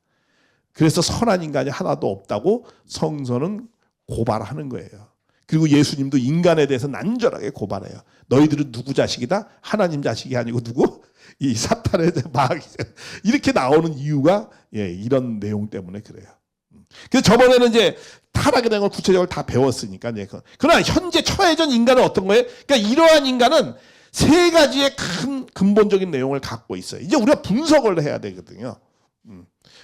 그래서 선한 인간이 하나도 없다고 성서는 고발하는 거예요. 그리고 예수님도 인간에 대해서 난절하게 고발해요. 너희들은 누구 자식이다? 하나님 자식이 아니고 누구? 이 사탄의 마귀. 이렇게 나오는 이유가 이런 내용 때문에 그래요. 그래서 저번에는 이제 타락에 대한 걸 구체적으로 다 배웠으니까. 그러나 현재 처해진 인간은 어떤 거예요? 그러니까 이러한 인간은 세 가지의 큰 근본적인 내용을 갖고 있어요. 이제 우리가 분석을 해야 되거든요.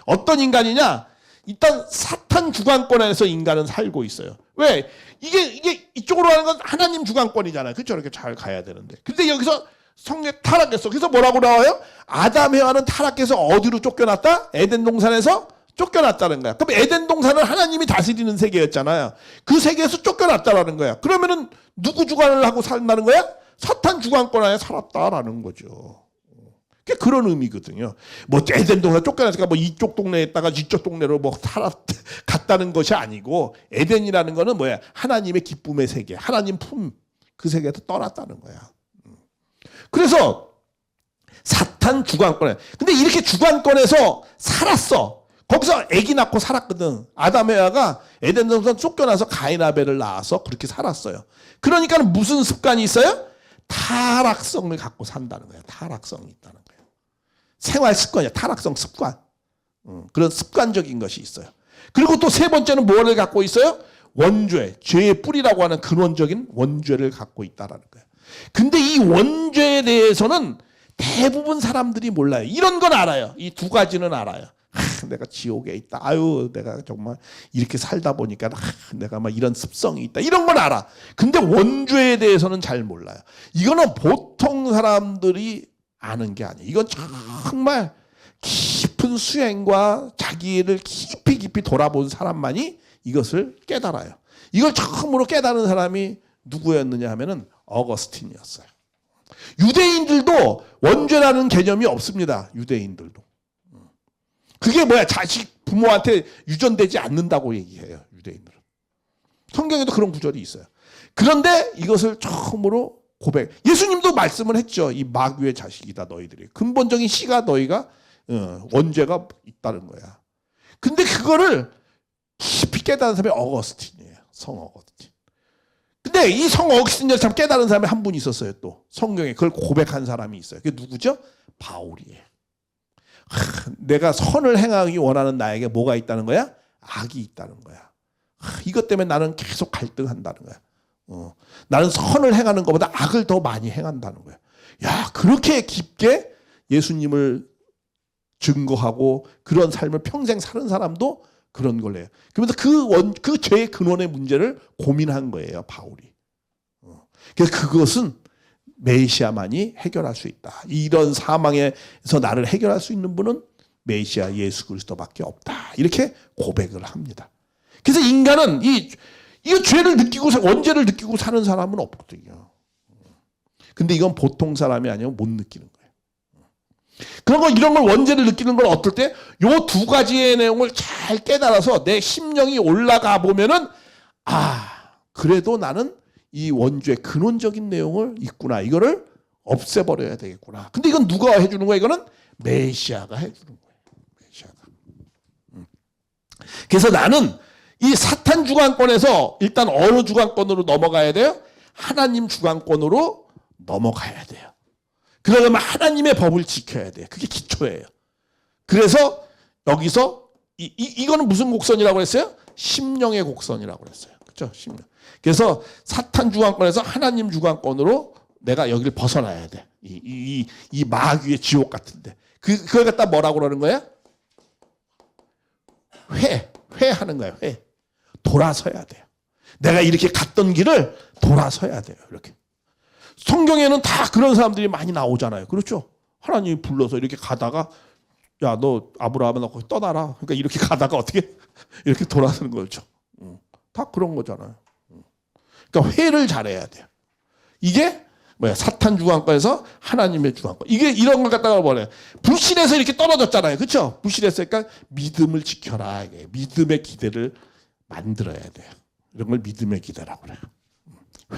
어떤 인간이냐? 일단 사탄 주관권에서 인간은 살고 있어요. 왜? 이게 이쪽으로 가는 건 하나님 주관권이잖아요. 그렇죠? 이렇게 잘 가야 되는데. 근데 여기서 성령 타락했어. 그래서 뭐라고 나와요? 아담 해와는 타락해서 어디로 쫓겨났다? 에덴 동산에서 쫓겨났다는 거야. 그럼 에덴 동산은 하나님이 다스리는 세계였잖아요. 그 세계에서 쫓겨났다라는 거야. 그러면은 누구 주관을 하고 산다는 거야? 사탄 주관권 안에 살았다라는 거죠. 그런 의미거든요. 뭐 에덴 동산 쫓겨났으니까 뭐 이쪽 동네에 있다가 이쪽 동네로 뭐 갔다는 것이 아니고 에덴이라는 거는 뭐야? 하나님의 기쁨의 세계, 하나님 품 그 세계에서 떠났다는 거야. 그래서 사탄 주관권에 근데 이렇게 주관권에서 살았어. 거기서 아기 낳고 살았거든. 아담 에와가 에덴 동산 쫓겨나서 가인 아벨을 낳아서 그렇게 살았어요. 그러니까 무슨 습관이 있어요? 타락성을 갖고 산다는 거예요. 타락성이 있다는 거예요. 생활 습관이야. 타락성 습관. 그런 습관적인 것이 있어요. 그리고 또 세 번째는 뭐를 갖고 있어요? 원죄, 죄의 뿌리라고 하는 근원적인 원죄를 갖고 있다라는 거예요. 근데 이 원죄에 대해서는 대부분 사람들이 몰라요. 이런 건 알아요. 이 두 가지는 알아요. 내가 지옥에 있다. 아유, 내가 정말 이렇게 살다 보니까 내가 막 이런 습성이 있다. 이런 건 알아. 근데 원죄에 대해서는 잘 몰라요. 이거는 보통 사람들이 아는 게 아니에요. 이건 정말 깊은 수행과 자기를 깊이 돌아본 사람만이 이것을 깨달아요. 이걸 처음으로 깨달은 사람이 누구였느냐 하면은 어거스틴이었어요. 유대인들도 원죄라는 개념이 없습니다. 유대인들도. 그게 뭐야? 자식 부모한테 유전되지 않는다고 얘기해요. 유대인들은. 성경에도 그런 구절이 있어요. 그런데 이것을 처음으로 고백. 예수님도 말씀을 했죠. 이 마귀의 자식이다 너희들이. 근본적인 씨가 너희가 원죄가 있다는 거야. 근데 그거를 깊이 깨달은 사람이 어거스틴이에요. 성 어거스틴. 근데 이 성 어거스틴을 참 깨달은 사람이 한 분 있었어요. 또 성경에 그걸 고백한 사람이 있어요. 그게 누구죠? 바울이에요. 내가 선을 행하기 원하는 나에게 뭐가 있다는 거야? 악이 있다는 거야. 이것 때문에 나는 계속 갈등한다는 거야. 나는 선을 행하는 것보다 악을 더 많이 행한다는 거야. 야, 그렇게 깊게 예수님을 증거하고 그런 삶을 평생 사는 사람도 그런 걸 해요. 그러면서 그 죄의 근원의 문제를 고민한 거예요, 바울이. 그래서 그것은 메시아만이 해결할 수 있다. 이런 사망에서 나를 해결할 수 있는 분은 메시아 예수 그리스도밖에 없다. 이렇게 고백을 합니다. 그래서 인간은 이 죄를 느끼고 원죄를 느끼고 사는 사람은 없거든요. 근데 이건 보통 사람이 아니면 못 느끼는 거예요. 그런 거 이런 걸 원죄를 느끼는 건 어떨 때 요 두 가지의 내용을 잘 깨달아서 내 심령이 올라가 보면은 그래도 나는 이 원죄의 근원적인 내용을 있구나. 이거를 없애버려야 되겠구나. 근데 이건 누가 해주는 거야? 이거는 메시아가 해주는 거예요. 메시아가. 그래서 나는 이 사탄 주관권에서 일단 어느 주관권으로 넘어가야 돼요? 하나님 주관권으로 넘어가야 돼요. 그러려면 하나님의 법을 지켜야 돼요. 그게 기초예요. 그래서 여기서 이거는 무슨 곡선이라고 했어요? 심령의 곡선이라고 했어요. 그렇죠? 심령. 그래서 사탄 주관권에서 하나님 주관권으로 내가 여기를 벗어나야 돼. 이 마귀의 지옥 같은데. 그걸 갖다 뭐라고 그러는 거야? 회하는 거야. 회. 돌아서야 돼요. 내가 이렇게 갔던 길을 돌아서야 돼요. 이렇게. 성경에는 다 그런 사람들이 많이 나오잖아요. 그렇죠? 하나님이 불러서 이렇게 가다가 야, 너 아브라함아 너 거기 떠나라. 그러니까 이렇게 가다가 어떻게 이렇게 돌아서는 거죠. 다 그런 거잖아요. 그러니까 회를 잘해야 돼요. 이게 뭐야? 사탄 주관과에서 하나님의 주관과. 이게 이런 걸 갖다가 뭐래? 불신에서 이렇게 떨어졌잖아요. 그렇죠? 불신했으니까 믿음을 지켜라. 이게 믿음의 기대를 만들어야 돼요. 이런 걸 믿음의 기대라고 그래요.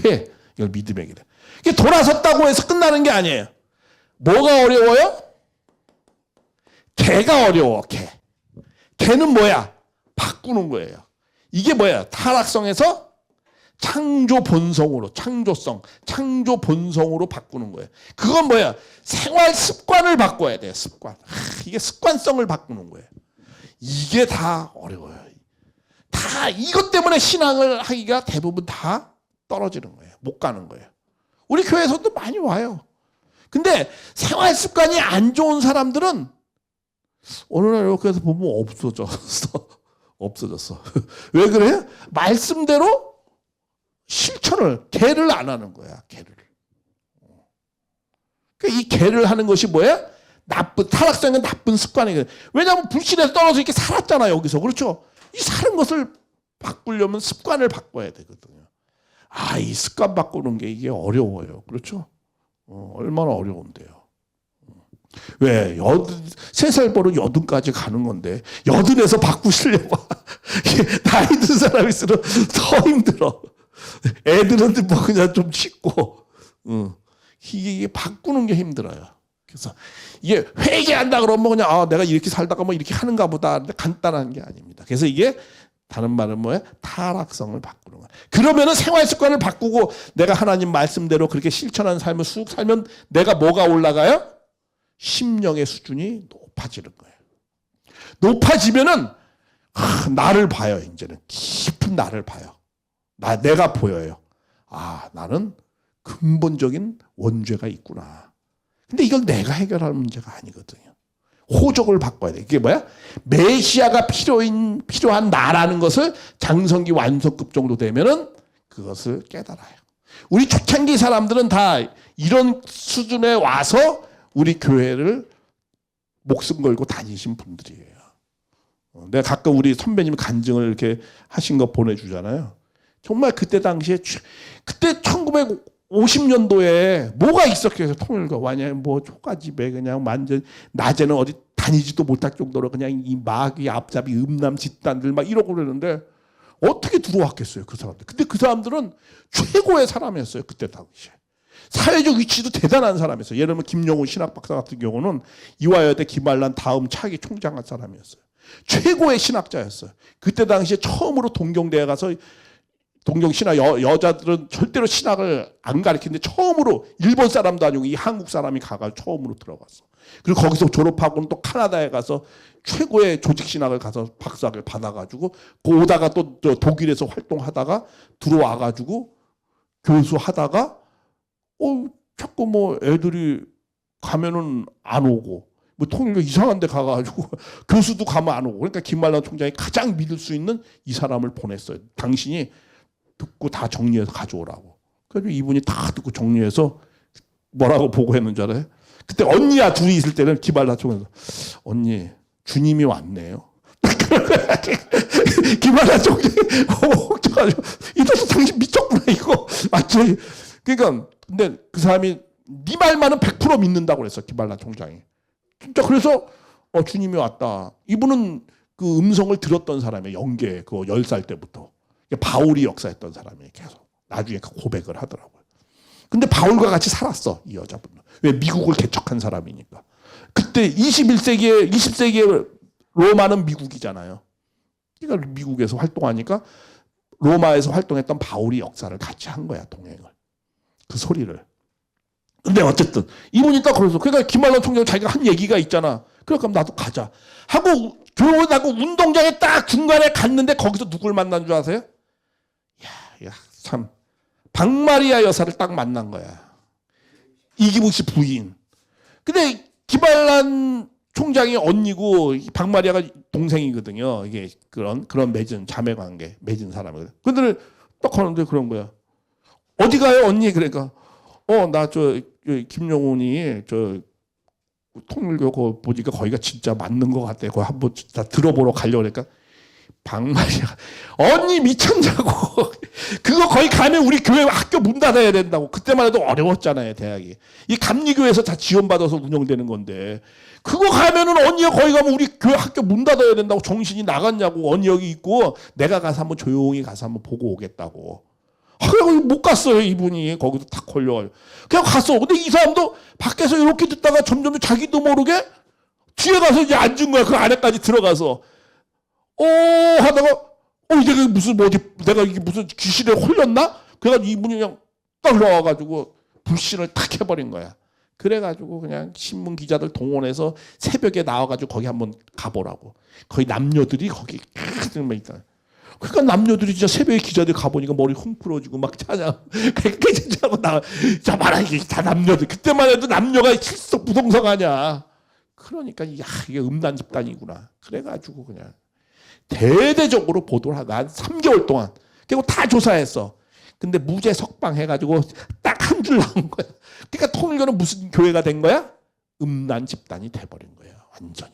회, 이걸 믿음의 기대. 이게 돌아섰다고 해서 끝나는 게 아니에요. 뭐가 어려워요? 개가 어려워. 개는 뭐야? 바꾸는 거예요. 이게 뭐야? 타락성에서 창조 본성으로, 창조 본성으로 바꾸는 거예요. 그건 뭐야? 생활 습관을 바꿔야 돼요. 습관. 이게 습관성을 바꾸는 거예요. 이게 다 어려워요. 다 이것 때문에 신앙을 하기가 대부분 다 떨어지는 거예요. 못 가는 거예요. 우리 교회에서도 많이 와요. 근데 생활 습관이 안 좋은 사람들은 어느 날 이렇게 해서 보면 없어졌어. 왜 그래요? 말씀대로 실천을, 개를 안 하는 거야, 개를. 그러니까 이 개를 하는 것이 뭐야? 타락성은 나쁜 습관이거든. 왜냐하면 불신에서 떨어져 이렇게 살았잖아, 여기서. 그렇죠? 이 사는 것을 바꾸려면 습관을 바꿔야 되거든요. 이 습관 바꾸는 게 이게 어려워요. 그렇죠? 얼마나 어려운데요. 왜? 3살 버릇 80까지 가는 건데, 80에서 바꾸시려고. 나이 든 사람일수록 더 힘들어. 애들은 뭐 그냥 좀 쉽고, 이게 바꾸는 게 힘들어요. 그래서 이게 회개한다 그러면 그냥 내가 이렇게 살다가 뭐 이렇게 하는가 보다. 간단한 게 아닙니다. 그래서 이게 다른 말은 뭐예요? 타락성을 바꾸는 거예요. 그러면은 생활 습관을 바꾸고 내가 하나님 말씀대로 그렇게 실천하는 삶을 쑥 살면 내가 뭐가 올라가요? 심령의 수준이 높아지는 거예요. 높아지면은 나를 봐요. 이제는 깊은 나를 봐요. 내가 보여요. 나는 근본적인 원죄가 있구나. 근데 이걸 내가 해결할 문제가 아니거든요. 호적을 바꿔야 돼. 이게 뭐야? 메시아가 필요한 나라는 것을 장성기 완성급 정도 되면은 그것을 깨달아요. 우리 초창기 사람들은 다 이런 수준에 와서 우리 교회를 목숨 걸고 다니신 분들이에요. 내가 가끔 우리 선배님 간증을 이렇게 하신 거 보내주잖아요. 정말 그때 당시에, 그때 1950년도에 뭐가 있었겠어요? 통일과 완전 뭐 초가집에 그냥 완전 낮에는 어디 다니지도 못할 정도로 그냥 이 마귀 앞잡이 음란 집단들 막 이러고 그러는데 어떻게 들어왔겠어요, 그 사람들. 근데 그 사람들은 최고의 사람이었어요, 그때 당시에. 사회적 위치도 대단한 사람이었어요. 예를 들면 김영훈 신학박사 같은 경우는 이화여대 김한란 다음 차기 총장할 사람이었어요. 최고의 신학자였어요. 그때 당시에 처음으로 동경대에 가서 동경신학 여자들은 절대로 신학을 안 가르치는데 처음으로 일본 사람도 아니고 이 한국 사람이 가서 처음으로 들어갔어. 그리고 거기서 졸업하고는 또 카나다에 가서 최고의 조직신학을 가서 박사학을 받아가지고 오다가 또 독일에서 활동하다가 들어와가지고 교수하다가 자꾸 뭐 애들이 가면은 안 오고 뭐 통일교 이상한 데 가가지고 교수도 가면 안 오고 그러니까 김만란 총장이 가장 믿을 수 있는 이 사람을 보냈어요. 당신이 듣고 다 정리해서 가져오라고. 그래서 이분이 다 듣고 정리해서 뭐라고 보고했는 줄 알아요? 그때 언니야 둘이 있을 때는 김한란 총장 언니 주님이 왔네요. 김한란 총장이 이래서 당신 미쳤구나 이거 맞죠? 그러니까 근데 그 사람이 네 말만은 100% 믿는다고 그랬어 김한란 총장이. 진짜 그래서 주님이 왔다. 이분은 그 음성을 들었던 사람이에요. 영계 그 10살 때부터. 바울이 역사했던 사람이에요. 계속. 나중에 그 고백을 하더라고요. 근데 바울과 같이 살았어. 이 여자분은. 왜? 미국을 개척한 사람이니까. 그때 20세기에 로마는 미국이잖아요. 그러니까 미국에서 활동하니까 로마에서 활동했던 바울이 역사를 같이 한 거야. 동행을. 그 소리를. 근데 어쨌든 이분이 딱 그래서 그러니까 김한란 총장 자기가 한 얘기가 있잖아. 그러니까 나도 가자 하고 교원하고 운동장에 딱 중간에 갔는데 거기서 누굴 만난 줄 아세요? 야, 참 박마리아 여사를 딱 만난 거야. 이기복 씨 부인. 근데 김한란 총장이 언니고 박마리아가 동생이거든요. 이게 그런 맺은 자매 관계 맺은 사람이거든. 근데 딱 하는데 그런 거야. 어디 가요 언니? 그러니까 나 김용훈이 통일교 그 보니까 거기가 진짜 맞는 것 같아. 그거 한번 다 들어보러 가려고 그러니까 방말이야. 언니 미쳤냐고. 그거 거기 가면 우리 교회 학교 문 닫아야 된다고. 그때만 해도 어려웠잖아요, 대학이. 이 감리교회에서 다 지원받아서 운영되는 건데. 그거 가면은 언니가 거기 가면 우리 교회 학교 문 닫아야 된다고. 정신이 나갔냐고. 언니 여기 있고 내가 가서 한번 조용히 가서 한번 보고 오겠다고. 그래서 못 갔어요, 이분이. 거기도 탁 걸려가지고. 그냥 갔어. 근데 이 사람도 밖에서 이렇게 듣다가 점점 자기도 모르게 뒤에 가서 이제 앉은 거야. 그 안에까지 들어가서. 하다가, 내가 무슨, 내가 이게 무슨 귀신에 홀렸나? 그래가지고 이분이 그냥 딱 나와가지고 불신을 탁 해버린 거야. 그래가지고 그냥 신문 기자들 동원해서 새벽에 나와가지고 거기 한번 가보라고. 거기 남녀들이 거기 막 있다. 그러니까 남녀들이 진짜 새벽에 기자들 가보니까 머리 헝풀어지고 막 찾아. 그렇게 찾아고 나, 자, 말아, 이게 다 남녀들. 그때만 해도 남녀가 칠석부동성하냐. 그러니까, 이게 음란 집단이구나. 그래가지고 그냥 대대적으로 보도를 하고 한 3개월 동안. 그리고 다 조사했어. 근데 무죄 석방 해가지고 딱 한 줄 나온 거야. 그러니까 통일교는 무슨 교회가 된 거야? 음란 집단이 돼버린 거야. 완전히.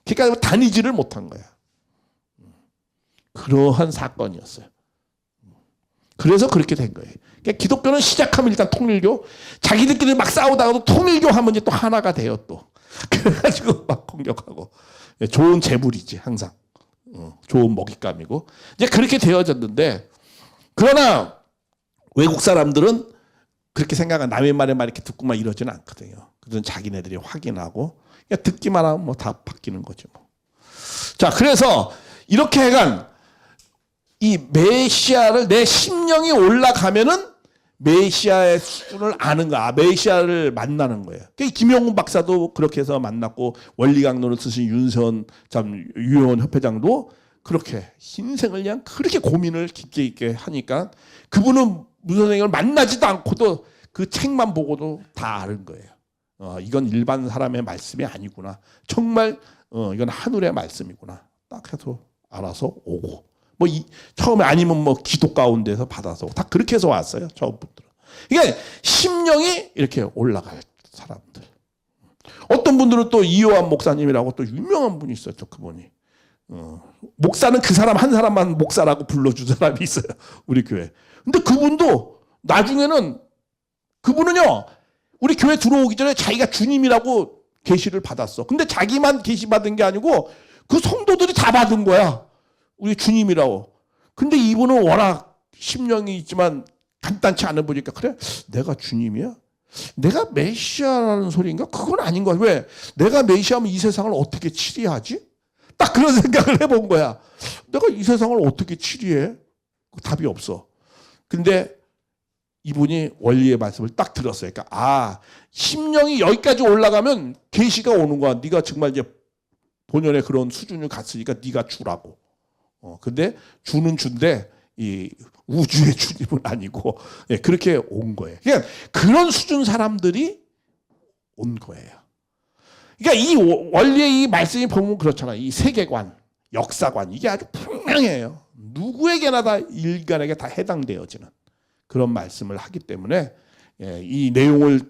그러니까 다니지를 못한 거야. 그러한 사건이었어요. 그래서 그렇게 된 거예요. 그러니까 기독교는 시작하면 일단 통일교, 자기들끼리 막 싸우다가도 통일교 하면 이제 또 하나가 돼요 또. 그래가지고 막 공격하고. 좋은 재물이지 항상. 좋은 먹잇감이고. 이제 그렇게 되어졌는데, 그러나 외국 사람들은 그렇게 생각한 남의 말에만 이렇게 듣고만 이러지는 않거든요. 그들은 자기네들이 확인하고 그냥 듣기만 하면 뭐 다 바뀌는 거죠. 뭐. 자, 그래서 이렇게 해간 이 메시아를 내 심령이 올라가면은 메시아의 수준을 아는 거야. 메시아를 만나는 거예요. 김영훈 박사도 그렇게 해서 만났고 원리강론을 쓰신 윤선 유원 협회장도 그렇게 인생을 그냥 그렇게 고민을 깊게 있게 하니까 그분은 문 선생님을 만나지도 않고도 그 책만 보고도 다 아는 거예요. 이건 일반 사람의 말씀이 아니구나. 정말 이건 하늘의 말씀이구나. 딱 해서 알아서 오고. 처음에 아니면 기도 가운데서 받아서 다 그렇게 해서 왔어요. 처음부터. 그러니까 심령이 이렇게 올라갈 사람들. 어떤 분들은 또 이요한 목사님이라고 또 유명한 분이 있어요. 또 그분이. 목사는 그 사람 한 사람만 목사라고 불러준 사람이 있어요. 우리 교회. 근데 그분도 나중에는 그분은요. 우리 교회 들어오기 전에 자기가 주님이라고 계시를 받았어. 근데 자기만 계시 받은 게 아니고 그 성도들이 다 받은 거야. 우리 주님이라고. 근데 이분은 워낙 심령이 있지만 간단치 않은 분이니까 그래? 내가 주님이야? 내가 메시아라는 소리인가? 그건 아닌 거야. 왜? 내가 메시아면 이 세상을 어떻게 치리하지? 딱 그런 생각을 해본 거야. 내가 이 세상을 어떻게 치리해? 답이 없어. 근데 이분이 원리의 말씀을 딱 들었어요. 그러니까 심령이 여기까지 올라가면 계시가 오는 거야. 네가 정말 이제 본연의 그런 수준을 갔으니까 네가 주라고. 근데 주는 준데 이 우주의 주님은 아니고 그렇게 온 거예요. 그러니까 그런 수준 사람들이 온 거예요. 그러니까 이 원리의 이 말씀이 보면 그렇잖아요. 이 세계관, 역사관 이게 아주 분명해요. 누구에게나 다 인간에게 다 해당되어지는 그런 말씀을 하기 때문에 이 내용을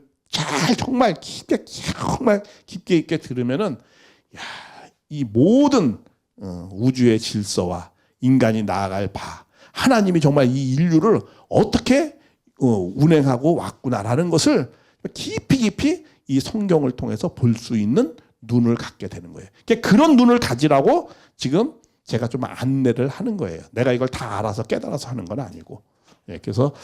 정말 깊게 있게 들으면은 이 모든 우주의 질서와 인간이 나아갈 바, 하나님이 정말 이 인류를 어떻게 운행하고 왔구나라는 것을 깊이 이 성경을 통해서 볼 수 있는 눈을 갖게 되는 거예요. 그런 눈을 가지라고 지금 제가 좀 안내를 하는 거예요. 내가 이걸 다 알아서 깨달아서 하는 건 아니고. 그래서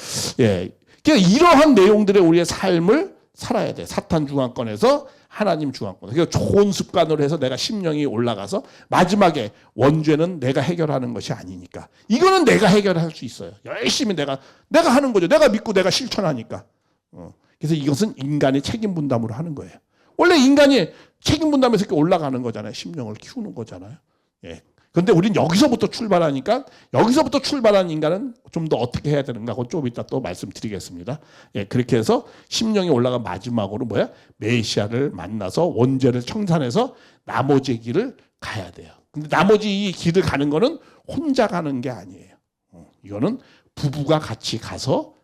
이러한 내용들의 우리의 삶을 살아야 돼. 사탄 중앙권에서 하나님 중앙권. 그러니까 좋은 습관으로 해서 내가 심령이 올라가서 마지막에 원죄는 내가 해결하는 것이 아니니까. 이거는 내가 해결할 수 있어요. 열심히 내가 하는 거죠. 내가 믿고 내가 실천하니까. 그래서 이것은 인간의 책임 분담으로 하는 거예요. 원래 인간이 책임 분담에서 이렇게 올라가는 거잖아요. 심령을 키우는 거잖아요. 그런데 우리는 여기서부터 출발하니까 여기서부터 출발한 인간은 좀 더 어떻게 해야 되는가 그건 좀 이따 또 말씀드리겠습니다. 그렇게 해서 심령이 올라간 마지막으로 메시아를 만나서 원죄를 청산해서 나머지 길을 가야 돼요. 근데 나머지 이 길을 가는 거는 혼자 가는 게 아니에요. 이거는 부부가 같이 가서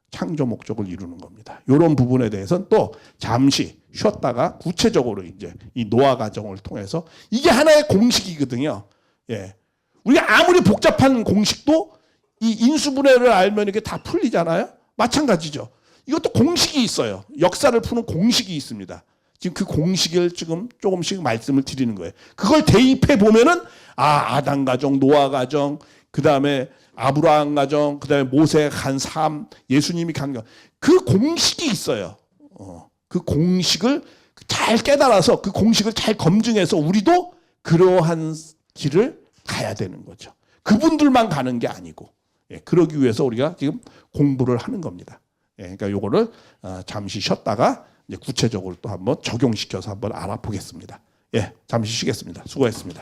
창조 목적을 이루는 겁니다. 이런 부분에 대해서는 또 잠시 쉬었다가 구체적으로 이제 이 노아 과정을 통해서 이게 하나의 공식이거든요. 예. 우리가 아무리 복잡한 공식도 이 인수분해를 알면 이게 다 풀리잖아요. 마찬가지죠. 이것도 공식이 있어요. 역사를 푸는 공식이 있습니다. 지금 그 공식을 지금 조금씩 말씀을 드리는 거예요. 그걸 대입해 보면은 아담 가정, 노아 가정, 그 다음에 아브라함 가정, 그 다음에 모세가 간 삶, 예수님이 간 것, 그 공식이 있어요. 그 공식을 잘 깨달아서 그 공식을 잘 검증해서 우리도 그러한 길을 가야 되는 거죠. 그분들만 가는 게 아니고, 예, 그러기 위해서 우리가 지금 공부를 하는 겁니다. 예, 그러니까 요거를 잠시 쉬었다가 이제 구체적으로 또 한번 적용시켜서 한번 알아보겠습니다. 예, 잠시 쉬겠습니다. 수고했습니다.